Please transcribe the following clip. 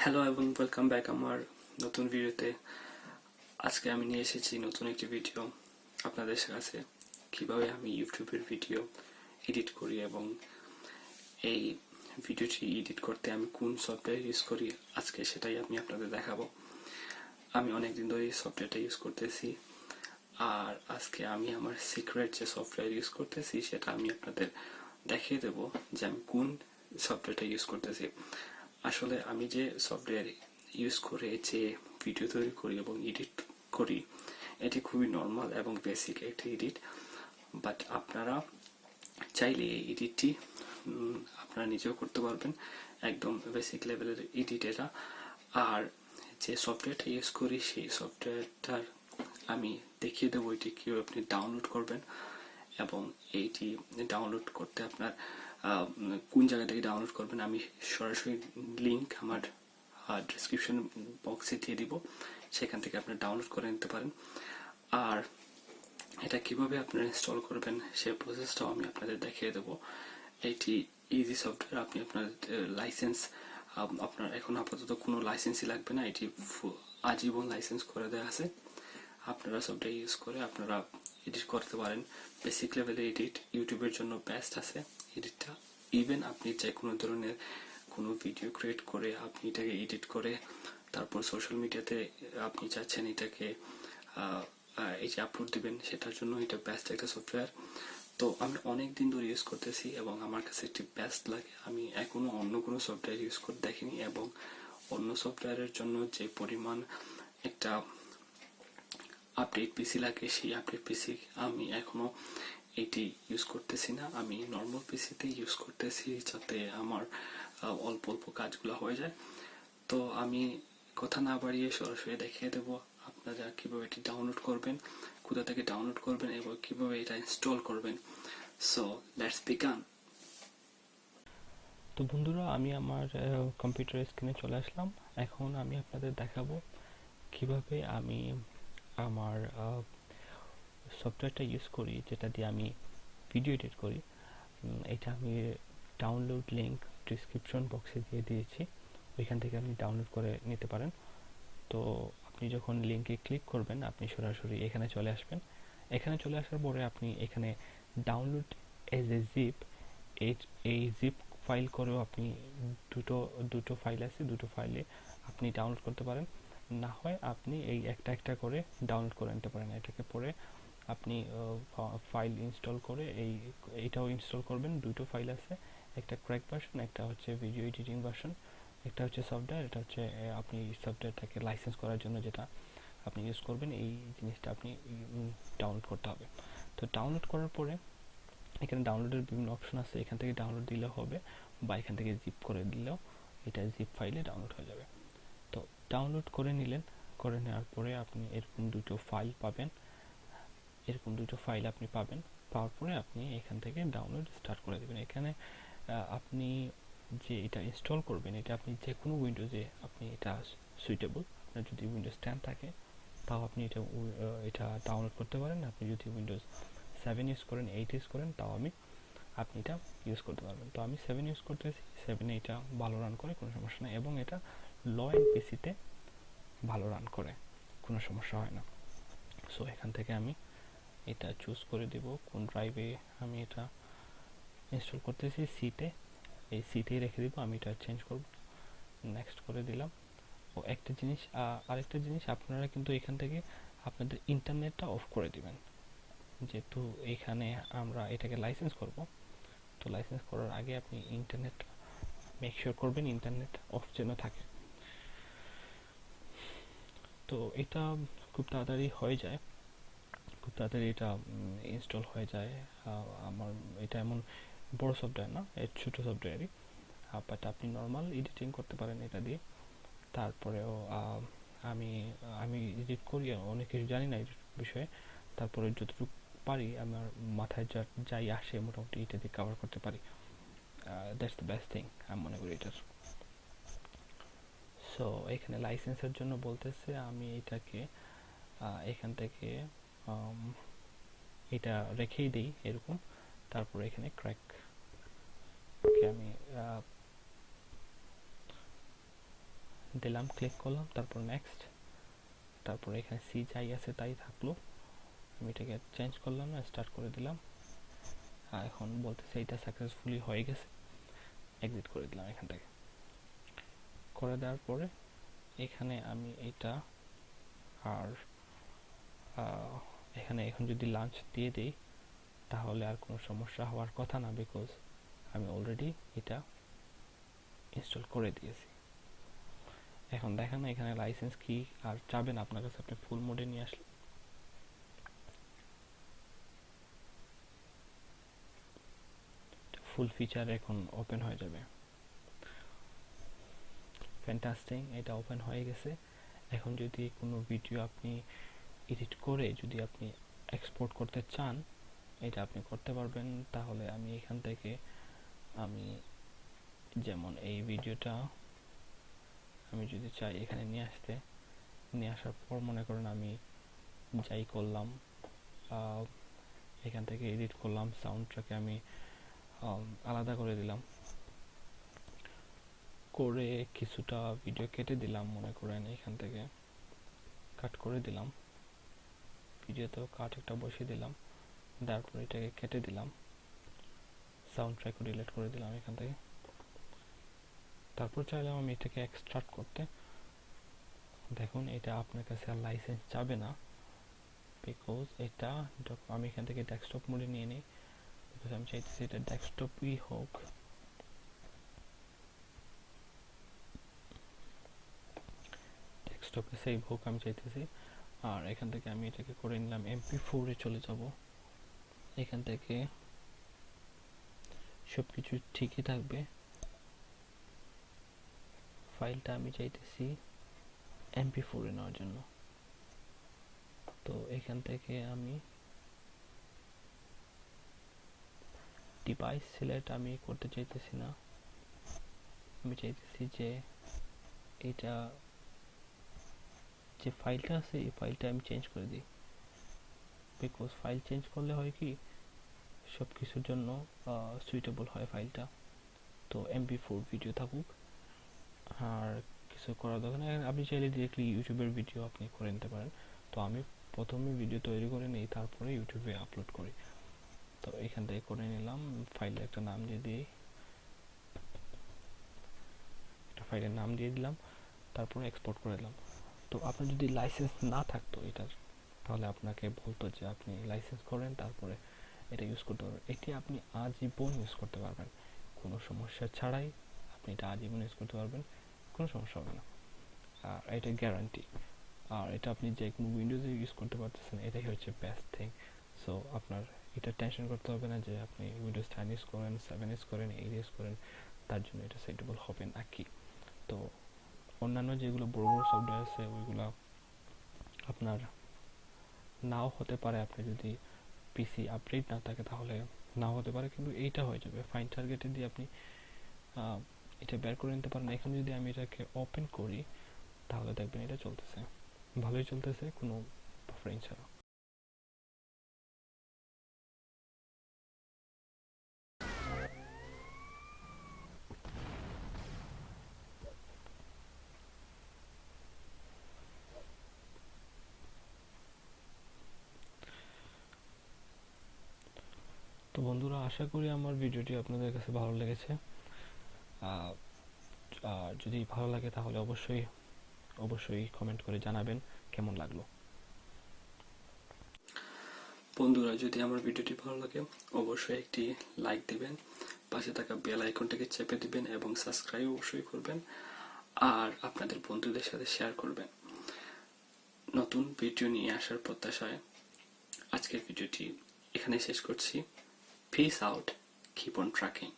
Hello এবং welcome back আমার নতুন ভিডিওতে। আজকে আমি নিয়ে এসেছি নতুন একটি ভিডিও আপনাদের কাছে, কিভাবে আমি ইউটিউবের ভিডিও এডিট করি এবং এই ভিডিওটি এডিট করতে আমি কোন সফটওয়্যার ইউজ করি আজকে সেটাই আমি আপনাদের দেখাবো। আমি অনেকদিন ধরে এই সফটওয়্যারটা ইউজ করতেছি, আর আজকে আমি আমার সিক্রেট যে সফটওয়্যার ইউজ করতেছি সেটা আমি আপনাদের দেখিয়ে দেবো যে আমি কোন সফটওয়্যারটা ইউজ করতেছি। আসলে আমি যে সফটওয়্যার ইউজ করে যে ভিডিও তৈরি করি এবং এডিট করি এটি খুবই নর্মাল এবং বেসিক একটি এডিট, বাট আপনারা চাইলে এই এডিটটি আপনারা নিজেও করতে পারবেন, একদম বেসিক লেভেলের এডিট এটা। আর যে সফটওয়্যারটা ইউজ করি সেই সফটওয়্যারটার আমি দেখিয়ে দেবো এটি কীভাবে আপনি ডাউনলোড করবেন এবং এইটি ডাউনলোড করতে আপনার কোন জায়গা থেকে ডাউনলোড করবেন আমি সরাসরি লিঙ্ক আমার ডিসক্রিপশন বক্সে দিয়ে দিব, সেখান থেকে আপনি ডাউনলোড করে নিতে পারেন। আর এটা কিভাবে আপনারা ইনস্টল করবেন সেই প্রসেসটাও আমি আপনাদের দেখিয়ে দেবো। এইটি ইজি সফটওয়্যার, আপনি আপনার লাইসেন্স আপনার এখন আপাতত কোনো লাইসেন্সই লাগবে না, এটি আজীবন লাইসেন্স করে দেওয়া আছে। আপনারা সফটওয়্যার ইউজ করে আপনারা এডিট করতে পারেন। বেসিক লেভেলে এডিট ইউটিউবের জন্য বেস্ট আছে এডিটটা। ইভেন আপনি যে কোনো ধরনের কোনো ভিডিও ক্রিয়েট করে আপনি এটাকে এডিট করে তারপর সোশ্যাল মিডিয়াতে আপনি চাচ্ছেন এটাকে এই যে আপলোড দিবেন, সেটার জন্য এটা বেস্ট একটা সফটওয়্যার। তো আমি অনেক দিন ধরে ইউজ করতেছি এবং আমার কাছে একটি বেস্ট লাগে। আমি এখনো অন্য কোনো সফটওয়্যার ইউজ করে দেখিনি এবং অন্য সফটওয়্যারের জন্য যে পরিমাণ একটা আপডেট পিসি লাগে সেই আপডেট পিসি আমি এখনো এটি ইউজ করতেছি না। আমি নর্মাল পিসিতে ইউজ করতেছি যাতে আমার অল্প অল্প কাজগুলো হয়ে যায়। তো আমি কথা না বাড়িয়ে সরাসরি দেখিয়ে দেবো আপনারা কীভাবে এটি ডাউনলোড করবেন, কোথা থেকে ডাউনলোড করবেন এবং কীভাবে এটা ইনস্টল করবেন। So let's began. তো বন্ধুরা, আমি আমার কম্পিউটার স্ক্রিনে চলে আসলাম। এখন আমি আপনাদের দেখাবো কিভাবে আমি আমার সফটওয়্যারটা ইউজ করি যেটা দিয়ে আমি ভিডিও এডিট করি। এটা আমি ডাউনলোড লিঙ্ক ডিসক্রিপশন বক্সে দিয়ে দিয়েছি, ওইখান থেকে আপনি ডাউনলোড করে নিতে পারেন। তো আপনি যখন লিঙ্কে ক্লিক করবেন আপনি সরাসরি এখানে চলে আসবেন। এখানে চলে আসার পরে আপনি এখানে ডাউনলোড এজ এ জিপ, এই জিপ ফাইল করেও আপনি দুটো ফাইল আছে, দুটো ফাইলে আপনি ডাউনলোড করতে পারেন। না হয় আপনি এই একটা একটা করে ডাউনলোড করে নিতে পারেন। এটাকে পরে আপনি ফাইল ইনস্টল করে এইটাও ইনস্টল করবেন। দুটো ফাইল আছে, একটা ক্র্যাক ভার্সন, একটা হচ্ছে ভিডিও এডিটিং ভার্সন, একটা হচ্ছে সফটওয়্যার, এটা হচ্ছে আপনি সফটওয়্যারটাকে লাইসেন্স করার জন্য যেটা আপনি ইউজ করবেন, এই জিনিসটা আপনি ডাউনলোড করতে হবে। তো ডাউনলোড করার পরে এখানে ডাউনলোডের বিভিন্ন অপশন আছে, এখান থেকে ডাউনলোড দিলে হবে বা এখান থেকে জিপ করে দিলেও এটা জিপ ফাইলে ডাউনলোড হয়ে যাবে। তো ডাউনলোড করে নিলেন, করে নেওয়ার পরে আপনি এরকম দুটো ফাইল পাবেন, পাওয়ার পরে আপনি এখান থেকে ডাউনলোড স্টার্ট করে দেবেন। এখানে আপনি যে এটা ইনস্টল করবেন এটা আপনি যে কোনো উইন্ডোজে আপনি এটা সুইটেবল। আপনার যদি উইন্ডোজ 10 থাকে তাও আপনি এটা ডাউনলোড করতে পারেন। আপনি যদি উইন্ডোজ 7 ইউজ করেন, 8 ইউজ করেন, তাও আপনি এটা ইউজ করতে পারবেন। তো আমি 7 ইউজ করতেছি, 7-এ এটা ভালো রান করে, কোনো সমস্যা নেই, এবং এটা লো এন্ড পিসিতে ভালো রান করে, কোনো সমস্যা হয় না। সো এখান থেকে আমি এটা চুজ করে দেব কোন ড্রাইভে আমি এটা ইনস্টল করতেছি। এই সিতেই রেখে দিব, আমি এটা চেঞ্জ করব, নেক্সট করে দিলাম। ও আরেকটা জিনিস আপনারা কিন্তু এখান থেকে আপনাদের ইন্টারনেটটা অফ করে দিবেন, যেহেতু এখানে আমরা এটাকে লাইসেন্স করব। তো লাইসেন্স করার আগে আপনি ইন্টারনেট মেক শিওর করবেন ইন্টারনেট অফ যেন থাকে। তো এটা খুব তাড়াতাড়ি হয়ে যায়, খুব তাড়াতাড়ি এটা ইনস্টল হয়ে যায়। আমার এটা এমন বড় সফটওয়্যার না, এর ছোট সফটওয়্যারই, বাট আপনি নর্মাল এডিটিং করতে পারেন এটা দিয়ে। তারপরেও আমি আমি এডিট করি, অনেক কিছু জানি না এডিট বিষয়ে, তারপরে যতটুকু পারি আমার মাথায় যাই আসে মোটামুটি এটা দিয়ে কভার করতে পারি। দ্যাটস দ্য বেস্ট থিং আমি মনে করি এটার। সো এখানে লাইসেন্সের জন্য বলতেছে আমি এটাকে এখান থেকে এটা রেখেই দিই এরকম। তারপরে এখানে ক্র্যাক আমি দিলাম, ক্লিক করলাম, তারপর নেক্সট, তারপর এখানে সি যাই আছে তাই থাকলো, আমি এটাকে চেঞ্জ করলাম না, স্টার্ট করে দিলাম। এখন বলতেছে এটা সাকসেসফুলি হয়ে গেছে, এক্সিট করে দিলাম এখান থেকে। করে দেওয়ার পরে এখানে আমি এটা আর এখানে এখন যদি লাঞ্চ দিয়ে দিই তাহলে আর কোনো সমস্যা হওয়ার কথা না, বিকজ আমি অলরেডি এটা ইনস্টল করে দিয়েছি। এখন দেখেন এখানে লাইসেন্স কি আর চাবেন আপনার কাছে, আপনি ফুল মোডে নিয়ে আসলে ফুল ফিচার এখন ওপেন হয়ে যাবে। ফ্যান্টাস্টিক, এটা ওপেন হয়ে গেছে। এখন যদি কোনো ভিডিও আপনি এডিট করে যদি আপনি এক্সপোর্ট করতে চান, এটা আপনি করতে পারবেন। তাহলে আমি এখান থেকে আমি যেমন এই ভিডিওটা আমি যদি চাই এখানে নিয়ে আসার পর মনে করেন আমি যাই করলাম, এখান থেকে এডিট করলাম, সাউন্ড ট্র্যাকে আমি আলাদা করে দিলাম, করে কিছুটা ভিডিও কেটে দিলাম, মনে করেন এখান থেকে কাট করে দিলাম, ভিডিওতেও কাট একটা বসিয়ে দিলাম, তারপর এটাকে কেটে দিলাম, সাউন্ড ট্র্যাকও ডিলিট করে দিলাম এখান থেকে। তারপর চাইলাম আমি এটাকে এক্সট্রাক্ট করতে, দেখুন এটা আপনার কাছে আর লাইসেন্স চাবে না, বিকজ এটা আমি এখান থেকে ডেস্কটপ মোডে নিয়ে নিই, বিকজ আমি চাইতেছি এটা ডেস্কটপই হোক। ডেস্কটপে সেভ হোক আমি চাইতেছি। আর এখান থেকে আমি এটাকে করে নিলাম MP4 এ চলে যাব। এখান থেকে সবকিছু ঠিকই থাকবে, ফাইলটা আমি চাইতেছি MP4 এ নেওয়ার জন্য। তো এখান থেকে আমি ডিভাইস সিলেক্ট আমি করতে চাইতেছি না, আমি চাইতেছি যে এটা যে ফাইলটা আছে এই ফাইলটা আমি চেঞ্জ করে দিই, বিকজ ফাইল চেঞ্জ করলে হয় কি সব কিছুর জন্য সুইটেবল হয় ফাইলটা। তো MP4 ভিডিও থাকুক, আর কিছু করার দরকার নেই। আপনি চাইলে ডিরেক্টলি ইউটিউবের ভিডিও আপনি করে নিতে পারেন। তো আমি প্রথমে ভিডিও তৈরি করে নিই, তারপরে ইউটিউবে আপলোড করি। তো এখান থেকে করে নিলাম, ফাইলের একটা নাম দিয়ে দিই, একটা ফাইলের নাম দিয়ে দিলাম, তারপরে এক্সপোর্ট করে দিলাম। তো আপনার যদি লাইসেন্স না থাকতো এটার, তাহলে আপনাকে বলতো যে আপনি লাইসেন্স করেন তারপরে এটা ইউজ করতে পারবেন। এটি আপনি আজীবন ইউজ করতে পারবেন, কোনো সমস্যা ছাড়াই আপনি এটা আজীবন ইউজ করতে পারবেন, কোনো সমস্যা হবে না। আর এটা গ্যারান্টি, আর এটা আপনি যে কোনো উইন্ডোজে ইউজ করতে পারতেছেন, এটাই হচ্ছে বেস্ট থিং। সো আপনার এটা টেনশন করতে হবে না যে আপনি উইন্ডোজ 10 ইউজ করেন, 7 ইউজ করেন, 8 ইউজ করেন, তার জন্য এটা সুইটেবল হবে না কি। তো অন্যান্য যেগুলো বড় বড় সফটওয়্যার আছে ওইগুলো আপনার নাও হতে পারে, আপনি যদি পিসি আপডেট না থাকে তাহলে নাও হতে পারে, কিন্তু এইটা হয়ে যাবে। ফাইন টার্গেটে দিয়ে আপনি এটা বের করে নিতে পারেন। এখন যদি আমি এটাকে ওপেন করি তাহলে দেখবেন এটা চলতেছে, ভালোই চলতেছে, কোনো বাফারিং ছাড়া। তো বন্ধুরা, আশা করি আমার ভিডিওটি আপনাদের কাছে ভালো লেগেছে। আর যদি ভালো লাগে তাহলে অবশ্যই কমেন্ট করে জানাবেন কেমন লাগলো। বন্ধুরা, যদি আমার ভিডিওটি ভালো লাগে অবশ্যই একটি লাইক দিবেন, পাশে থাকা বেল আইকনটাকে চেপে দিবেন এবং সাবস্ক্রাইব অবশ্যই করবেন, আর আপনাদের বন্ধুদের সাথে শেয়ার করবেন। নতুন ভিডিও নিয়ে আসার প্রত্যাশায় আজকের ভিডিওটি এখানে শেষ করছি। Piece out, keep on tracking.